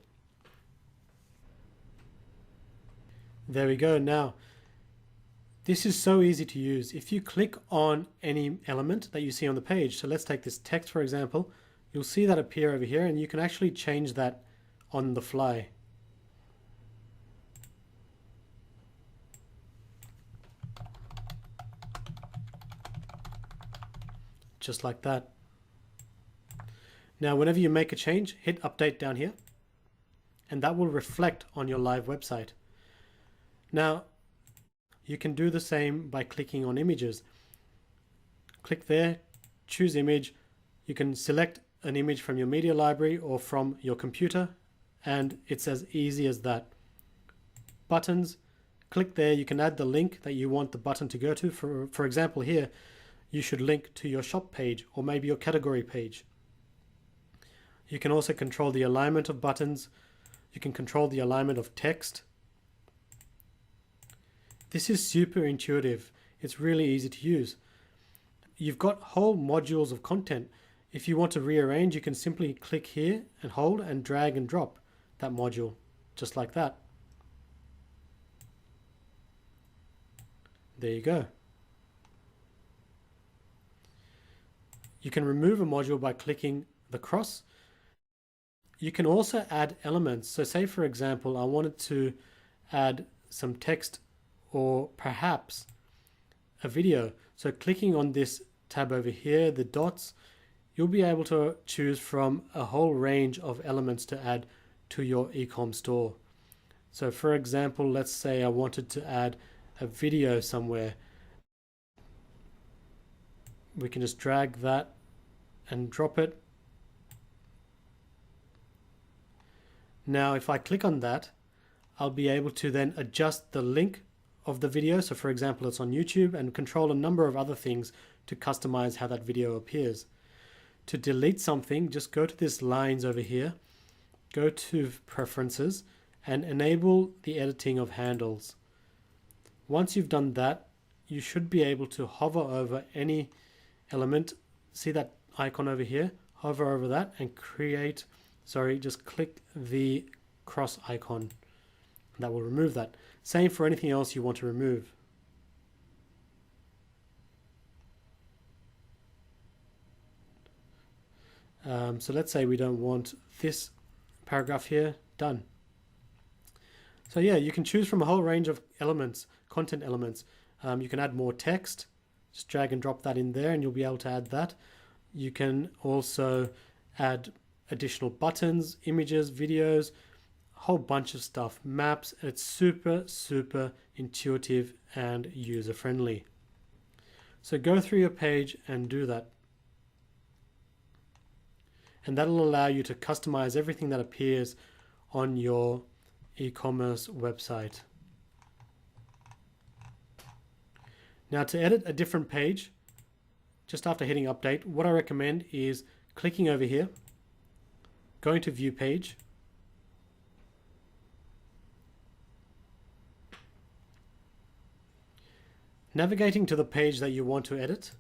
There we go. Now, this is so easy to use. If you click on any element that you see on the page, so let's take this text for example, you'll see that appear over here, and you can actually change that on the fly. Just like that. Now, whenever you make a change, hit update down here, and that will reflect on your live website. Now, you can do the same by clicking on images. Click there, choose image. You can select an image from your media library or from your computer, and it's as easy as that. Buttons, click there. You can add the link that you want the button to go to. For example, here, you should link to your shop page or maybe your category page. You can also control the alignment of buttons. You can control the alignment of text. This is super intuitive. It's really easy to use. you've got whole modules of content. If you want to rearrange, you can simply click here and hold and drag and drop that module, just like that. There you go. You can remove a module by clicking the cross. You can also add elements. So say for example, I wanted to add some text or perhaps a video. So clicking on this tab over here, the dots, you'll be able to choose from a whole range of elements to add to your ecom store. So for example, let's say I wanted to add a video somewhere. We can just drag that and drop it. Now if I click on that, I'll be able to then adjust the link of the video. So for example, it's on YouTube, and control a number of other things to customize how that video appears. To delete something, just go to this lines over here, go to preferences and enable the editing of handles. Once you've done that, you should be able to hover over any element. See that icon over here? Hover over that and just click the cross icon. That will remove that. Same for anything else you want to remove. So let's say we don't want this paragraph here. Done. So yeah, you can choose from a whole range of elements, content elements. You can add more text. Just drag and drop that in there and you'll be able to add that. You can also add additional buttons, images, videos, a whole bunch of stuff, maps. It's super intuitive and user friendly. So go through your page and do that. And that'll allow you to customize everything that appears on your e-commerce website. Now to edit a different page, just after hitting update, what I recommend is clicking over here, going to view page, navigating to the page that you want to edit,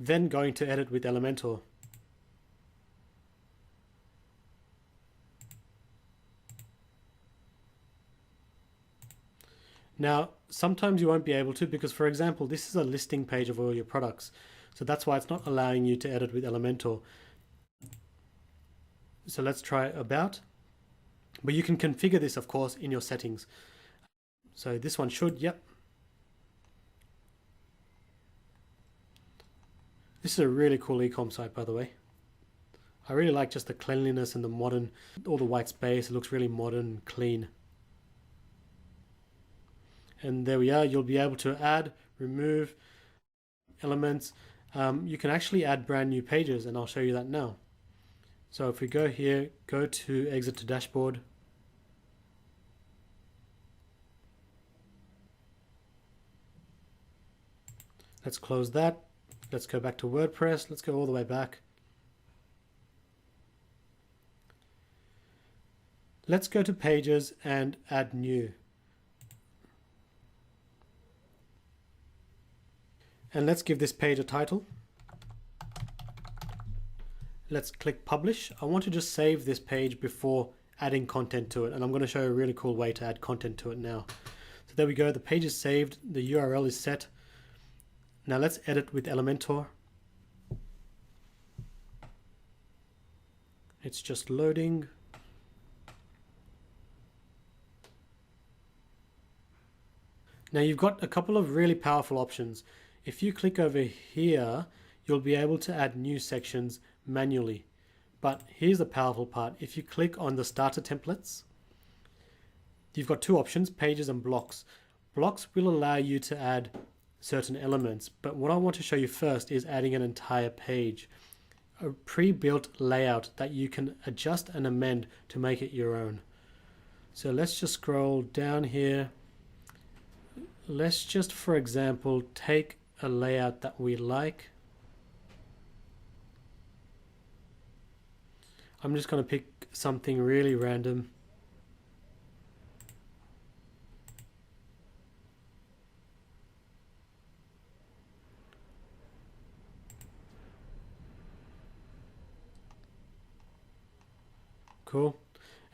then going to edit with Elementor. Now, sometimes you won't be able to because, for example, this is a listing page of all your products. So that's why it's not allowing you to edit with Elementor. So let's try About. But you can configure this, of course, in your settings. So this one should, yep. This is a really cool e-com site, by the way. I really like just the cleanliness and the modern, all the white space. It looks really modern and clean. And there we are. You'll be able to add, remove elements. You can actually add brand new pages, and I'll show you that now. So if we go here, go to exit to dashboard. Let's close that. Let's go back to WordPress. Let's go all the way back. Let's go to pages and add new. And let's give this page a title. Let's click publish. I want to just save this page before adding content to it. And I'm going to show you a really cool way to add content to it now. So there we go. The page is saved. The URL is set. Now let's edit with Elementor. It's just loading. Now you've got a couple of really powerful options. If you click over here, you'll be able to add new sections manually. But here's the powerful part. If you click on the starter templates, you've got two options, pages and blocks. Blocks will allow you to add certain elements, but what I want to show you first is adding an entire page, a pre-built layout that you can adjust and amend to make it your own. So let's just scroll down here. Let's just, for example, take a layout that we like. I'm just going to pick something really random. Cool.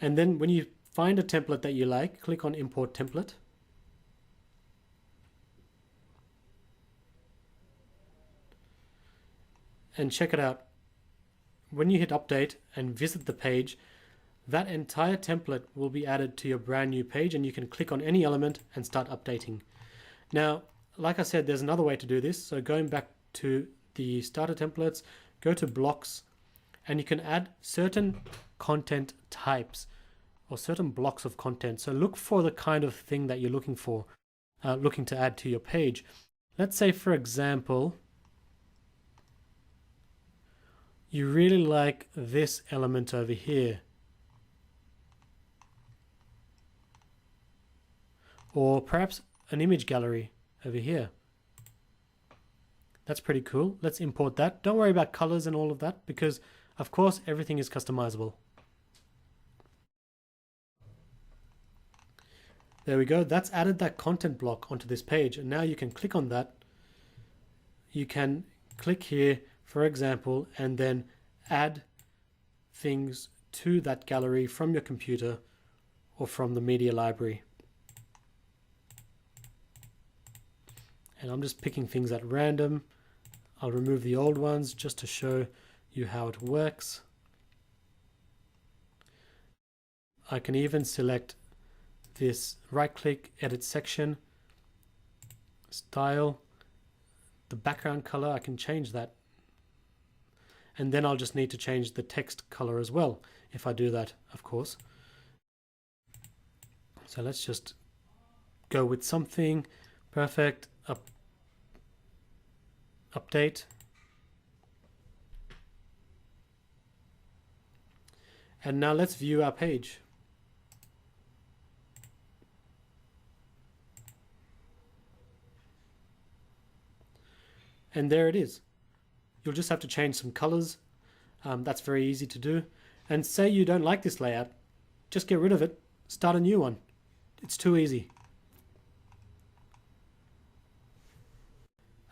And then when you find a template that you like, click on Import Template. And check it out. When you hit Update and visit the page, that entire template will be added to your brand new page, and you can click on any element and start updating. Now, like I said, there's another way to do this. So going back to the starter templates, go to blocks, and you can add certain content types or certain blocks of content. So look for the kind of thing that you're looking for, looking to add to your page. Let's say, for example, you really like this element over here. Or perhaps an image gallery over here. That's pretty cool. Let's import that. Don't worry about colors and all of that, because of course everything is customizable. There we go. That's added that content block onto this page, and now you can click on that. You can click here, for example, and then add things to that gallery from your computer or from the media library. And I'm just picking things at random. I'll remove the old ones just to show you how it works. I can even select this, right click, edit section, style, the background color, I can change that. And then I'll just need to change the text color as well if I do that, of course. So let's just go with something perfect. Update. And now let's view our page. And there it is. You'll just have to change some colors. That's very easy to do. And say you don't like this layout, just get rid of it, start a new one. It's too easy.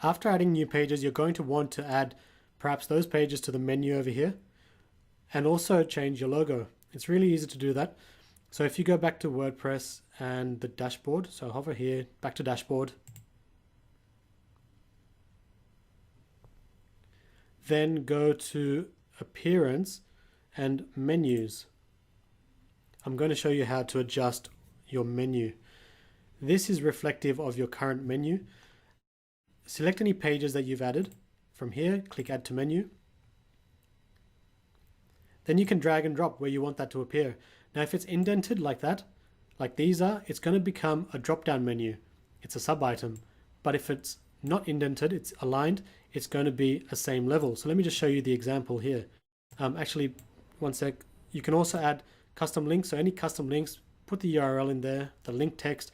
After adding new pages, you're going to want to add perhaps those pages to the menu over here, and also change your logo. It's really easy to do that. So if you go back to WordPress and the dashboard, so hover here, back to dashboard, then go to appearance and menus. I'm going to show you how to adjust your menu. This is reflective of your current menu. Select any pages that you've added. From here, click Add to Menu. Then you can drag and drop where you want that to appear. Now, if it's indented like that, like these are, it's going to become a drop-down menu. It's a sub-item. But if it's not indented, it's aligned, it's going to be a same level. So let me just show you the example here. Actually, one sec. You can also add custom links. So any custom links, put the URL in there, the link text,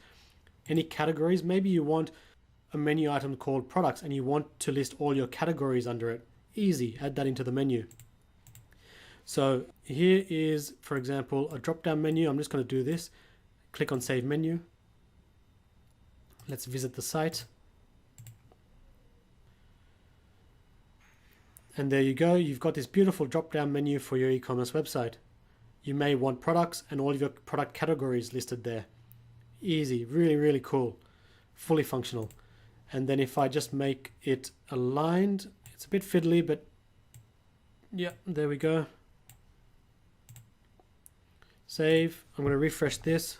any categories. Maybe you want a menu item called products and you want to list all your categories under it. Easy, add that into the menu. So here is, for example, a drop-down menu. I'm just going to do this. Click on Save Menu. Let's visit the site. And there you go. You've got this beautiful drop-down menu for your e-commerce website. You may want products and all of your product categories listed there. Easy, really, really cool, fully functional. And then if I just make it aligned, it's a bit fiddly, but yeah, there we go. Save. I'm going to refresh this.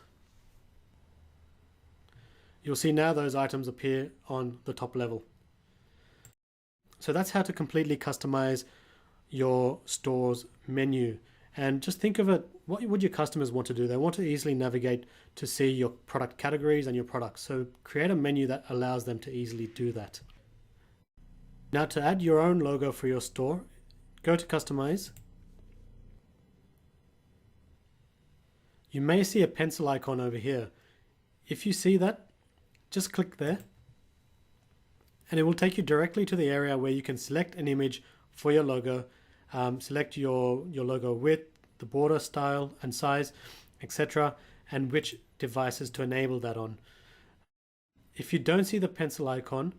You'll see now those items appear on the top level. So that's how to completely customize your store's menu. And just think of it, what would your customers want to do? They want to easily navigate to see your product categories and your products. So create a menu that allows them to easily do that. Now to add your own logo for your store, go to Customize. You may see a pencil icon over here. If you see that, just click there and it will take you directly to the area where you can select an image for your logo. Select your logo width, the border style and size, etc., and which devices to enable that on. If you don't see the pencil icon,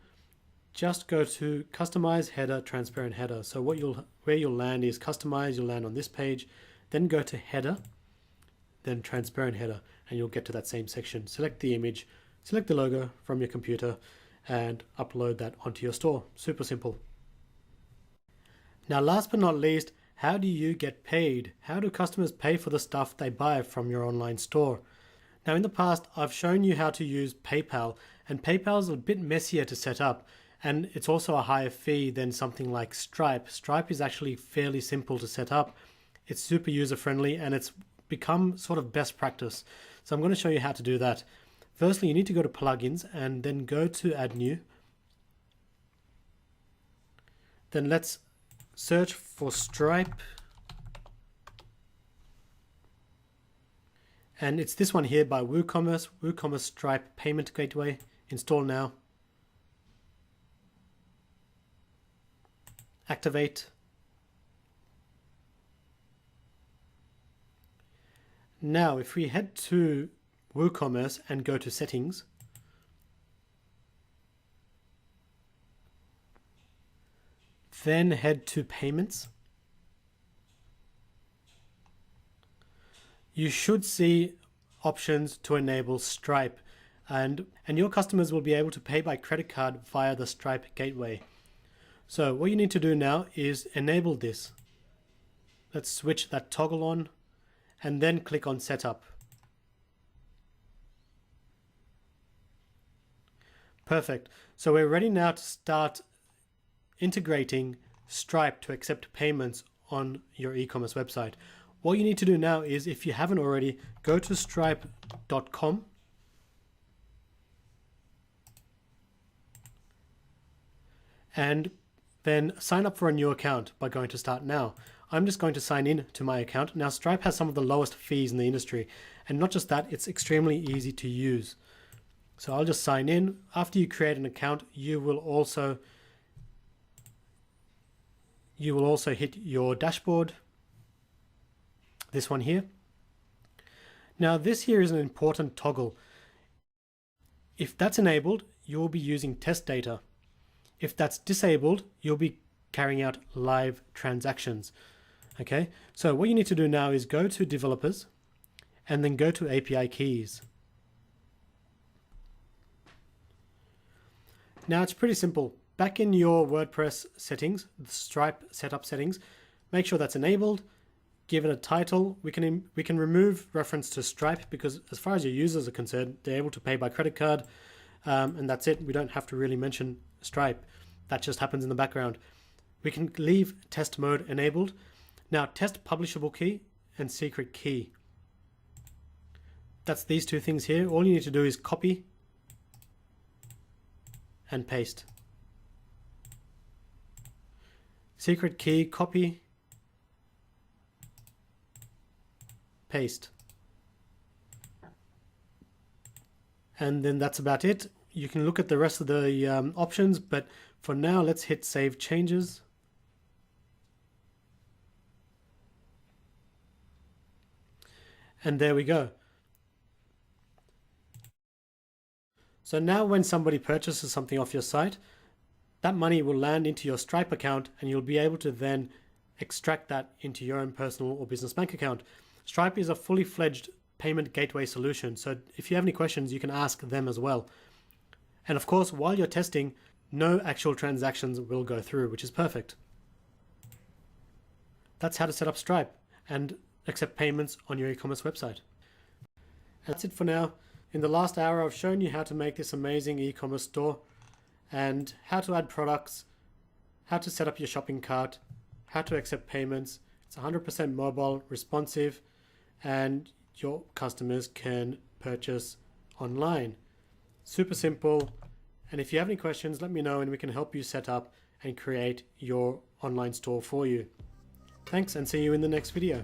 just go to Customize Header, Transparent Header. So where you'll land is Customize, you'll land on this page. Then go to header, then transparent header, and you'll get to that same section. Select the image, select the logo from your computer, and upload that onto your store. Super simple. Now, last but not least, how do you get paid? How do customers pay for the stuff they buy from your online store? Now, in the past, I've shown you how to use PayPal, and PayPal is a bit messier to set up, and it's also a higher fee than something like Stripe. Stripe is actually fairly simple to set up. It's super user-friendly, and it's become sort of best practice. So I'm going to show you how to do that. Firstly, you need to go to plugins and then go to add new. Then let's search for Stripe. And it's this one here by WooCommerce, WooCommerce Stripe Payment Gateway. Install now. Activate. Now, if we head to WooCommerce and go to settings, then head to payments, you should see options to enable Stripe, and your customers will be able to pay by credit card via the Stripe gateway. So what you need to do now is enable this. Let's switch that toggle on and then click on setup. Perfect. So we're ready now to start integrating Stripe to accept payments on your e-commerce website. What you need to do now is, if you haven't already, go to stripe.com and then sign up for a new account by going to Start Now. I'm just going to sign in to my account. Now, Stripe has some of the lowest fees in the industry, and not just that, it's extremely easy to use. So I'll just sign in. After you create an account, you will also hit your dashboard, this one here. Now, this here is an important toggle. If that's enabled, you'll be using test data. If that's disabled, you'll be carrying out live transactions. Okay, so what you need to do now is go to developers and then go to API keys. Now, it's pretty simple. Back in your WordPress settings, the Stripe setup settings, make sure that's enabled. Give it a title. We can remove reference to Stripe because, as far as your users are concerned, they're able to pay by credit card, and that's it. We don't have to really mention Stripe. That just happens in the background. We can leave test mode enabled. Now, test publishable key and secret key. That's these two things here. All you need to do is copy and paste. Secret key, copy, paste. And then that's about it. You can look at the rest of the options, but for now, let's hit Save Changes. And there we go. So now when somebody purchases something off your site, that money will land into your Stripe account, and you'll be able to then extract that into your own personal or business bank account. Stripe is a fully fledged payment gateway solution, so if you have any questions, you can ask them as well. And of course, while you're testing, no actual transactions will go through, which is perfect. That's how to set up Stripe and accept payments on your e-commerce website. That's it for now. In the last hour, I've shown you how to make this amazing e-commerce store and how to add products, how to set up your shopping cart, how to accept payments. It's 100% mobile, responsive, and your customers can purchase online. Super simple. And if you have any questions, let me know and we can help you set up and create your online store for you. Thanks, and see you in the next video.